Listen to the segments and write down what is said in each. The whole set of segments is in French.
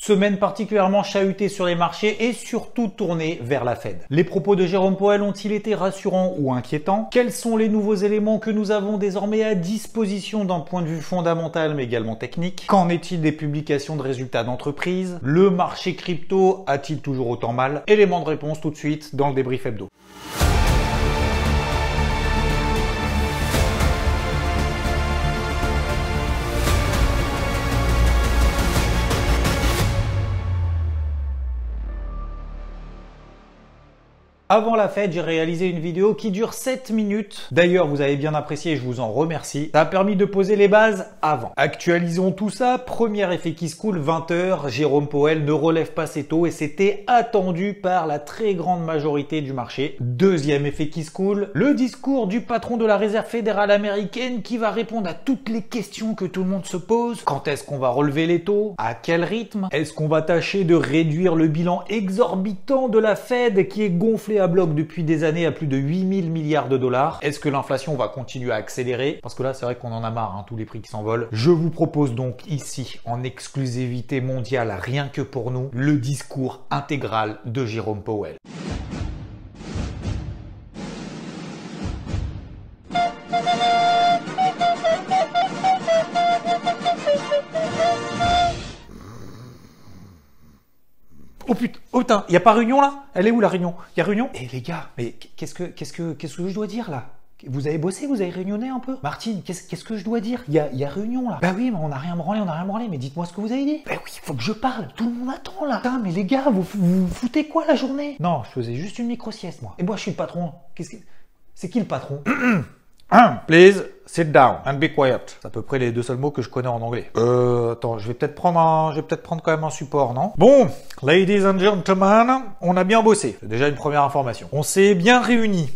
Semaine particulièrement chahutée sur les marchés et surtout tournée vers la Fed. Les propos de Jérôme Powell ont-ils été rassurants ou inquiétants? Quels sont les nouveaux éléments que nous avons désormais à disposition d'un point de vue fondamental mais également technique? Qu'en est-il des publications de résultats d'entreprise? Le marché crypto a-t-il toujours autant mal? Élément de réponse tout de suite dans le débrief hebdo. Avant la fête, j'ai réalisé une vidéo qui dure 7 minutes. D'ailleurs, vous avez bien apprécié et je vous en remercie. Ça a permis de poser les bases avant. Actualisons tout ça. Premier effet qui se coule, 20h. Jérôme Powell ne relève pas ses taux et c'était attendu par la très grande majorité du marché. Deuxième effet qui se coule, le discours du patron de la Réserve fédérale américaine qui va répondre à toutes les questions que tout le monde se pose. Quand est-ce qu'on va relever les taux? À quel rythme? Est-ce qu'on va tâcher de réduire le bilan exorbitant de la Fed qui est gonflé à bloc depuis des années à plus de 8000 milliards de dollars? Est-ce que l'inflation va continuer à accélérer? Parce que là, c'est vrai qu'on en a marre, hein, tous les prix qui s'envolent. Je vous propose donc ici, en exclusivité mondiale, rien que pour nous, le discours intégral de Jérôme Powell. Oh putain, y a pas réunion là? Elle est où la réunion? Y a réunion? Eh les gars, mais qu'est-ce que je dois dire là? Vous avez bossé? Vous avez réunionné un peu? Martine, qu'est-ce que je dois dire? Y a réunion là. Bah oui, mais on n'a rien branlé, mais dites-moi ce que vous avez dit. Bah oui, faut que je parle, tout le monde attend là. Putain, mais les gars, vous foutez quoi la journée? Non, je faisais juste une micro-sieste moi. Et moi je suis le patron. C'est qui le patron? Please sit down and be quiet. C'est à peu près les deux seuls mots que je connais en anglais. Attends, je vais peut-être prendre quand même un support, non? Bon, ladies and gentlemen, on a bien bossé. C'est déjà une première information. On s'est bien réunis.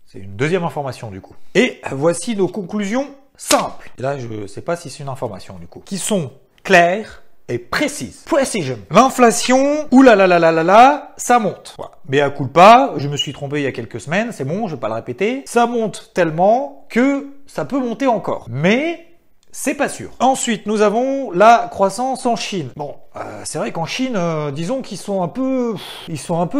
C'est une deuxième information du coup. Et voici nos conclusions simples. Et là, je sais pas si c'est une information du coup. Qui sont claires et précise. Precision. L'inflation, oulalalala, ça monte. Voilà. Mais à culpa, je me suis trompé il y a quelques semaines, c'est bon, je vais pas le répéter. Ça monte tellement que ça peut monter encore. Mais c'est pas sûr. Ensuite, nous avons la croissance en Chine. Bon, c'est vrai qu'en Chine, disons qu'ils sont un peu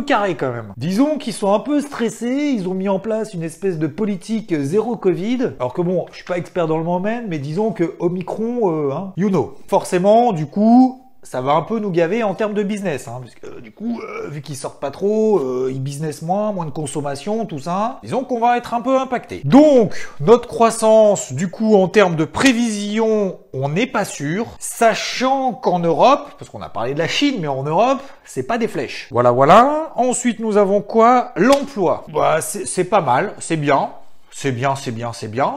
carrés quand même. Disons qu'ils sont un peu stressés. Ils ont mis en place une espèce de politique zéro Covid. Alors que bon, je suis pas expert dans le domaine, mais disons que Omicron, you know. Forcément, du coup, ça va un peu nous gaver en termes de business, hein, parce que du coup, vu qu'ils sortent pas trop, ils business moins de consommation, tout ça, disons qu'on va être un peu impacté. Donc, notre croissance, du coup, en termes de prévision, on n'est pas sûr, sachant qu'en Europe, parce qu'on a parlé de la Chine, mais en Europe, c'est pas des flèches. Voilà. Ensuite, nous avons quoi? L'emploi. Bah, c'est pas mal, c'est bien. C'est bien.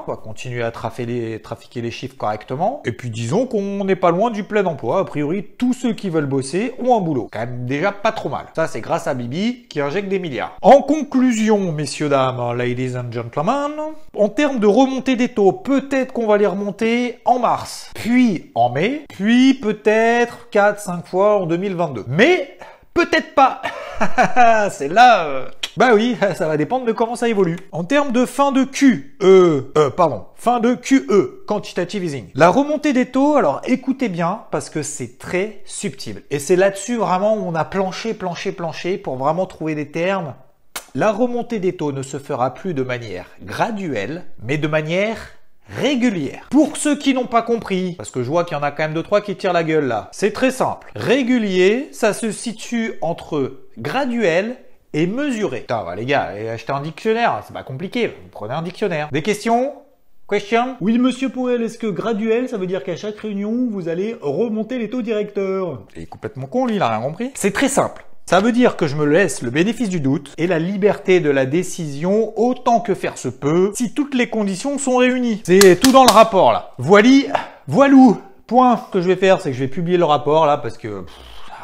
On va continuer à trafiquer les chiffres correctement. Et puis disons qu'on n'est pas loin du plein emploi. A priori, tous ceux qui veulent bosser ont un boulot. Quand même déjà pas trop mal. Ça, c'est grâce à Bibi qui injecte des milliards. En conclusion, messieurs, dames, ladies and gentlemen, en termes de remontée des taux, peut-être qu'on va les remonter en mars, puis en mai, puis peut-être 4-5 fois en 2022. Mais peut-être pas. C'est là... Bah oui, ça va dépendre de comment ça évolue. En termes de fin de QE, quantitative easing. La remontée des taux, alors écoutez bien, parce que c'est très subtil. Et c'est là-dessus vraiment où on a planché pour vraiment trouver des termes. La remontée des taux ne se fera plus de manière graduelle, mais de manière régulière. Pour ceux qui n'ont pas compris, parce que je vois qu'il y en a quand même 2-3 qui tirent la gueule là, c'est très simple. Régulier, ça se situe entre graduel et mesuré. Putain, bah, les gars, achetez un dictionnaire, c'est pas compliqué, vous prenez un dictionnaire. Des questions? Question? Oui, monsieur Powell, est-ce que graduel, ça veut dire qu'à chaque réunion, vous allez remonter les taux directeurs? Il est complètement con, lui, il a rien compris. C'est très simple. Ça veut dire que je me laisse le bénéfice du doute et la liberté de la décision autant que faire se peut si toutes les conditions sont réunies. C'est tout dans le rapport, là. Voilou. Point. Ce que je vais faire, c'est que je vais publier le rapport, là, parce que...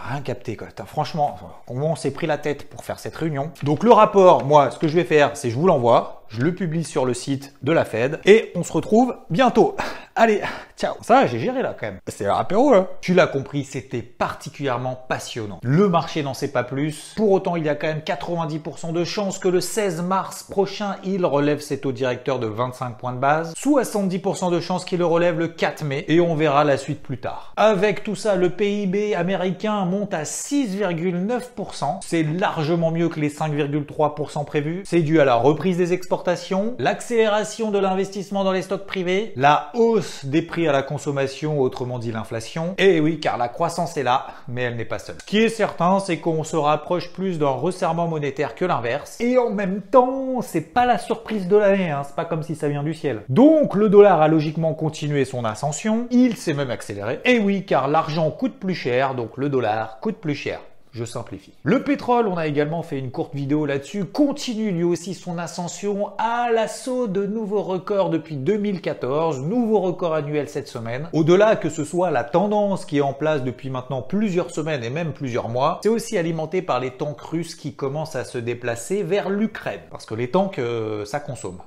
rien capté quoi. Franchement, comment on s'est pris la tête pour faire cette réunion. Donc le rapport, moi, ce que je vais faire, c'est je vous l'envoie. je le publie sur le site de la Fed et on se retrouve bientôt. Allez, ciao. Ça, j'ai géré là quand même. C'est l'apéro là. Tu l'as compris, c'était particulièrement passionnant. Le marché n'en sait pas plus. Pour autant, il y a quand même 90% de chances que le 16 mars prochain, il relève ses taux directeurs de 25 points de base. 70% de chances qu'il le relève le 4 mai et on verra la suite plus tard. Avec tout ça, le PIB américain monte à 6,9%. C'est largement mieux que les 5,3% prévus. C'est dû à la reprise des exportations, l'accélération de l'investissement dans les stocks privés, la hausse des prix à la consommation, autrement dit l'inflation. Et oui, car la croissance est là, mais elle n'est pas seule. Ce qui est certain, c'est qu'on se rapproche plus d'un resserrement monétaire que l'inverse. Et en même temps, c'est pas la surprise de l'année, hein. C'est pas comme si ça vient du ciel. Donc le dollar a logiquement continué son ascension, il s'est même accéléré. Et oui, car l'argent coûte plus cher, donc le dollar coûte plus cher. Je simplifie. Le pétrole, on a également fait une courte vidéo là-dessus, continue lui aussi son ascension à l'assaut de nouveaux records depuis 2014, nouveau record annuel cette semaine. Au-delà que ce soit la tendance qui est en place depuis maintenant plusieurs semaines et même plusieurs mois, c'est aussi alimenté par les tanks russes qui commencent à se déplacer vers l'Ukraine. Parce que les tanks, ça consomme.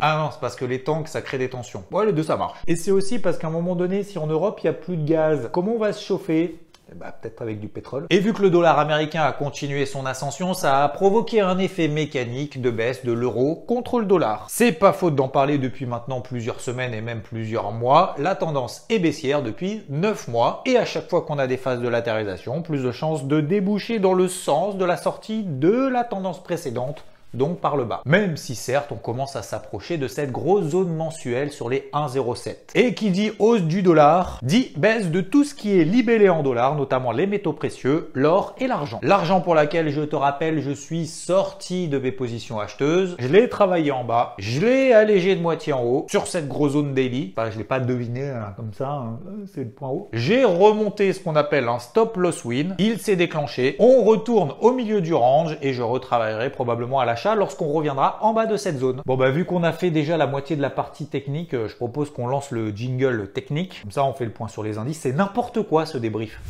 Ah non, c'est parce que les tanks, ça crée des tensions. Ouais, les deux, ça marche. Et c'est aussi parce qu'à un moment donné, si en Europe, il n'y a plus de gaz, comment on va se chauffer? Bah, peut-être avec du pétrole. Et vu que le dollar américain a continué son ascension, ça a provoqué un effet mécanique de baisse de l'euro contre le dollar. C'est pas faute d'en parler depuis maintenant plusieurs semaines et même plusieurs mois. La tendance est baissière depuis 9 mois et à chaque fois qu'on a des phases de latérisation, plus de chances de déboucher dans le sens de la sortie de la tendance précédente, donc par le bas. Même si certes on commence à s'approcher de cette grosse zone mensuelle sur les 1,07. Et qui dit hausse du dollar, dit baisse de tout ce qui est libellé en dollars, notamment les métaux précieux, l'or et l'argent. L'argent pour laquelle, je te rappelle, je suis sorti de mes positions acheteuses, je l'ai travaillé en bas, je l'ai allégé de moitié en haut, sur cette grosse zone daily, enfin je l'ai pas deviné hein, comme ça, hein, c'est le point haut. J'ai remonté ce qu'on appelle un stop loss win, il s'est déclenché, on retourne au milieu du range et je retravaillerai probablement à l'achat lorsqu'on reviendra en bas de cette zone. Bon bah vu qu'on a fait déjà la moitié de la partie technique, je propose qu'on lance le jingle technique. Comme ça on fait le point sur les indices. C'est n'importe quoi ce débrief.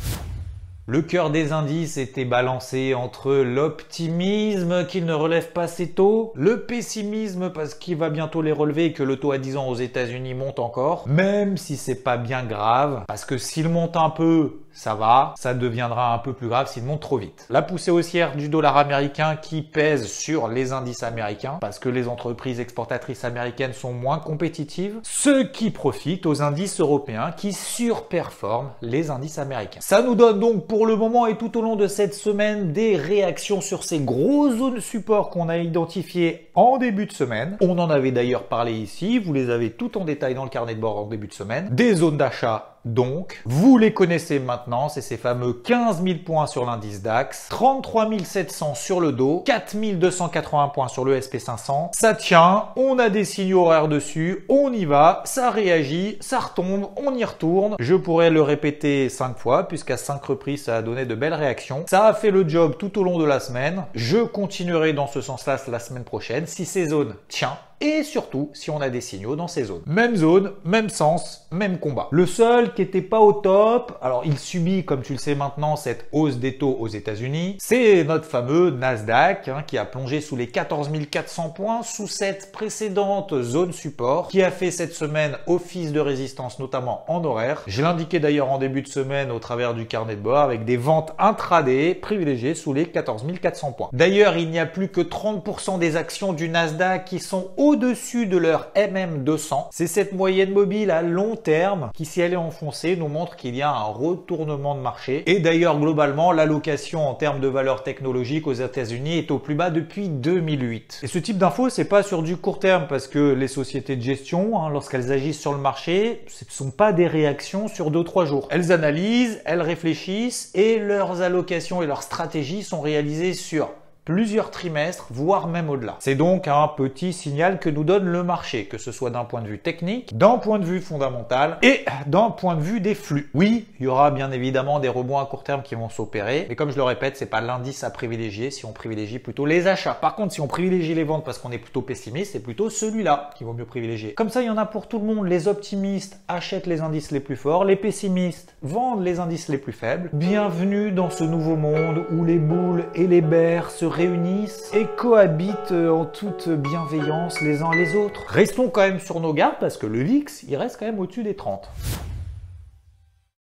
Le cœur des indices était balancé entre l'optimisme qu'il ne relève pas ses taux, le pessimisme parce qu'il va bientôt les relever et que le taux à 10 ans aux États-Unis monte encore, même si c'est pas bien grave, parce que s'il monte un peu, ça va, ça deviendra un peu plus grave s'il monte trop vite. La poussée haussière du dollar américain qui pèse sur les indices américains parce que les entreprises exportatrices américaines sont moins compétitives, ce qui profite aux indices européens qui surperforment les indices américains. Ça nous donne donc pour le moment et tout au long de cette semaine des réactions sur ces grosses zones support qu'on a identifiées en début de semaine. On en avait d'ailleurs parlé ici, vous les avez tout en détail dans le carnet de bord en début de semaine. Des zones d'achat. Donc, vous les connaissez maintenant, c'est ces fameux 15 000 points sur l'indice DAX, 33 700 sur le Dow, 4 280 points sur le SP500. Ça tient, on a des signaux horaires dessus, on y va, ça réagit, ça retombe, on y retourne. Je pourrais le répéter 5 fois, puisqu'à 5 reprises, ça a donné de belles réactions. Ça a fait le job tout au long de la semaine. Je continuerai dans ce sens-là la semaine prochaine, si ces zones tiennent. Et surtout, si on a des signaux dans ces zones. Même zone, même sens, même combat. Le seul qui était pas au top, alors il subit, comme tu le sais maintenant, cette hausse des taux aux États-Unis, c'est notre fameux Nasdaq qui a plongé sous les 14 400 points, sous cette précédente zone support, qui a fait cette semaine office de résistance, notamment en horaire. Je l'indiquais d'ailleurs en début de semaine au travers du carnet de bord, avec des ventes intraday privilégiées sous les 14 400 points. D'ailleurs, il n'y a plus que 30% des actions du Nasdaq qui sont au-dessus de leur MM200. C'est cette moyenne mobile à long terme qui, si elle est enfoncée, nous montre qu'il y a un retournement de marché. Et d'ailleurs, globalement, l'allocation en termes de valeur technologique aux États-Unis est au plus bas depuis 2008. Et ce type d'info, c'est pas sur du court terme parce que les sociétés de gestion, lorsqu'elles agissent sur le marché, ce ne sont pas des réactions sur 2-3 jours. Elles analysent, elles réfléchissent et leurs allocations et leurs stratégies sont réalisées sur plusieurs trimestres, voire même au-delà. C'est donc un petit signal que nous donne le marché, que ce soit d'un point de vue technique, d'un point de vue fondamental et d'un point de vue des flux. Oui, il y aura bien évidemment des rebonds à court terme qui vont s'opérer, mais comme je le répète, c'est pas l'indice à privilégier si on privilégie plutôt les achats. Par contre, si on privilégie les ventes parce qu'on est plutôt pessimiste, c'est plutôt celui-là qu'il vaut mieux privilégier. Comme ça, il y en a pour tout le monde. Les optimistes achètent les indices les plus forts, les pessimistes vendent les indices les plus faibles. Bienvenue dans ce nouveau monde où les boules et les bears se réunissent et cohabitent en toute bienveillance les uns les autres. Restons quand même sur nos gardes parce que le VIX, il reste quand même au-dessus des 30.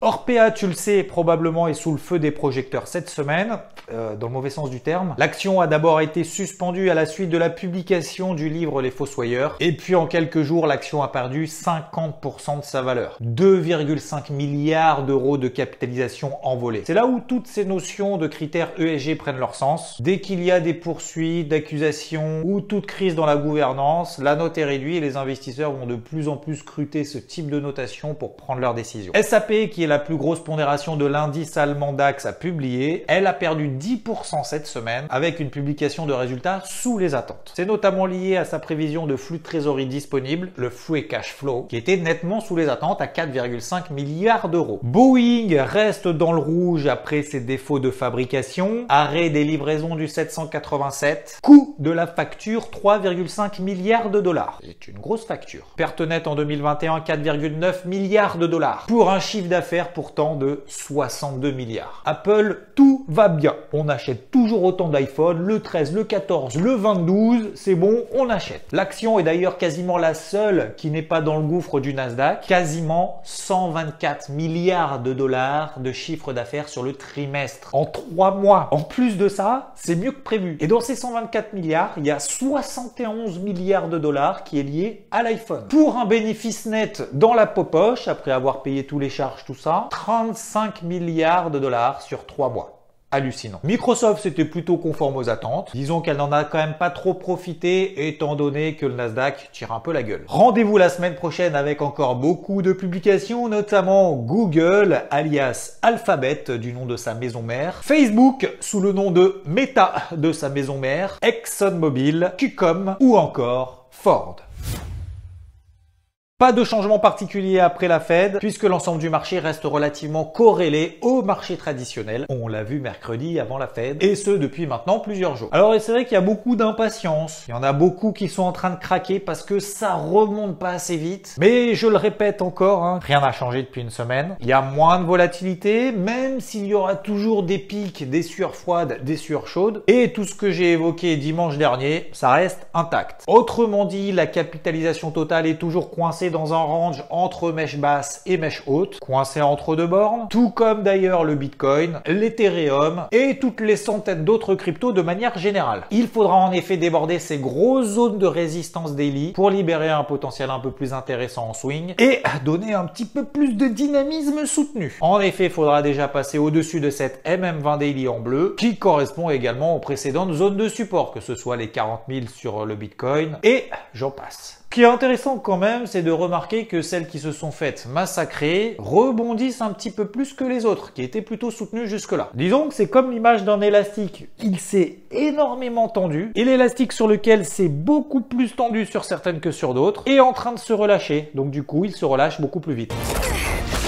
Orpea, tu le sais, probablement est sous le feu des projecteurs cette semaine, dans le mauvais sens du terme. L'action a d'abord été suspendue à la suite de la publication du livre Les Fossoyeurs. Et puis en quelques jours, l'action a perdu 50% de sa valeur. 2,5 milliards d'euros de capitalisation envolée. C'est là où toutes ces notions de critères ESG prennent leur sens. Dès qu'il y a des poursuites, d'accusations ou toute crise dans la gouvernance, la note est réduite et les investisseurs vont de plus en plus scruter ce type de notation pour prendre leurs décisions. SAP, qui est la plus grosse pondération de l'indice allemand DAX, a publié. Elle a perdu 10% cette semaine avec une publication de résultats sous les attentes. C'est notamment lié à sa prévision de flux de trésorerie disponible, le free cash flow, qui était nettement sous les attentes à 4,5 milliards d'euros. Boeing reste dans le rouge après ses défauts de fabrication, arrêt des livraisons du 787, coût de la facture 3,5 milliards de dollars. C'est une grosse facture. Perte nette en 2021, 4,9 milliards de dollars pour un chiffre d'affaires pourtant de 62 milliards. Apple, tout va bien. On achète toujours autant d'iPhone, le 13, le 14, le 22, c'est bon, on achète. L'action est d'ailleurs quasiment la seule qui n'est pas dans le gouffre du Nasdaq. Quasiment 124 milliards de dollars de chiffre d'affaires sur le trimestre. En 3 mois. En plus de ça, c'est mieux que prévu. Et dans ces 124 milliards, il y a 71 milliards de dollars qui est lié à l'iPhone. Pour un bénéfice net dans la poche, après avoir payé tous les charges, tout ça, 35 milliards de dollars sur 3 mois. Hallucinant. Microsoft, c'était plutôt conforme aux attentes. Disons qu'elle n'en a quand même pas trop profité étant donné que le Nasdaq tire un peu la gueule. Rendez-vous la semaine prochaine avec encore beaucoup de publications, notamment Google, alias Alphabet, du nom de sa maison mère, Facebook, sous le nom de Meta, de sa maison mère, ExxonMobil, Qualcomm ou encore Ford. Pas de changement particulier après la Fed, puisque l'ensemble du marché reste relativement corrélé au marché traditionnel. On l'a vu mercredi avant la Fed, et ce depuis maintenant plusieurs jours. Alors c'est vrai qu'il y a beaucoup d'impatience, il y en a beaucoup qui sont en train de craquer parce que ça remonte pas assez vite. Mais je le répète encore, rien n'a changé depuis une semaine. Il y a moins de volatilité, même s'il y aura toujours des pics, des sueurs froides, des sueurs chaudes. Et tout ce que j'ai évoqué dimanche dernier, ça reste intact. Autrement dit, la capitalisation totale est toujours coincée dans un range entre mèche basse et mèche haute, coincé entre deux bornes, tout comme d'ailleurs le Bitcoin, l'Ethereum et toutes les centaines d'autres cryptos de manière générale. Il faudra en effet déborder ces grosses zones de résistance daily pour libérer un potentiel un peu plus intéressant en swing et donner un petit peu plus de dynamisme soutenu. En effet, il faudra déjà passer au-dessus de cette MM20 daily en bleu qui correspond également aux précédentes zones de support, que ce soit les 40 000 sur le Bitcoin et j'en passe. Ce qui est intéressant quand même, c'est de remarquer que celles qui se sont faites massacrer rebondissent un petit peu plus que les autres, qui étaient plutôt soutenues jusque-là. Disons que c'est comme l'image d'un élastique. Il s'est énormément tendu, et l'élastique sur lequel c'est beaucoup plus tendu sur certaines que sur d'autres, est en train de se relâcher. Donc du coup, il se relâche beaucoup plus vite.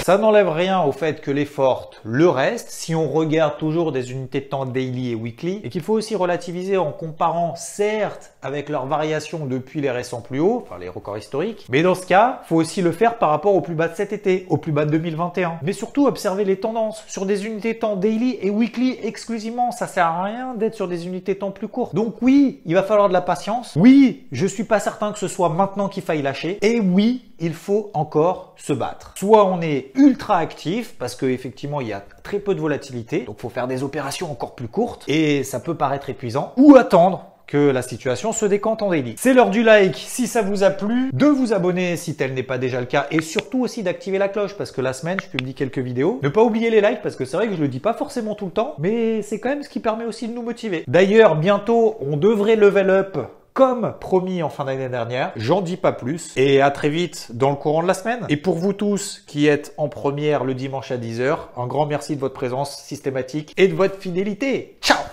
Ça n'enlève rien au fait que les fortes le restent si on regarde toujours des unités de temps daily et weekly et qu'il faut aussi relativiser en comparant certes avec leurs variations depuis les récents plus hauts, enfin les records historiques, mais dans ce cas, faut aussi le faire par rapport au plus bas de cet été, au plus bas de 2021. Mais surtout observer les tendances sur des unités de temps daily et weekly exclusivement, ça sert à rien d'être sur des unités de temps plus courtes. Donc oui, il va falloir de la patience. Oui, je suis pas certain que ce soit maintenant qu'il faille lâcher. Et oui, il faut encore se battre. Soit on est ultra actif parce qu'effectivement il y a très peu de volatilité, donc il faut faire des opérations encore plus courtes et ça peut paraître épuisant, ou attendre que la situation se décante en daily. C'est l'heure du like si ça vous a plu, de vous abonner si tel n'est pas déjà le cas et surtout aussi d'activer la cloche parce que la semaine je publie quelques vidéos. Ne pas oublier les likes parce que c'est vrai que je le dis pas forcément tout le temps, mais c'est quand même ce qui permet aussi de nous motiver. D'ailleurs bientôt on devrait level up comme promis en fin d'année dernière. J'en dis pas plus et à très vite dans le courant de la semaine. Et pour vous tous qui êtes en première le dimanche à 10 h, un grand merci de votre présence systématique et de votre fidélité. Ciao!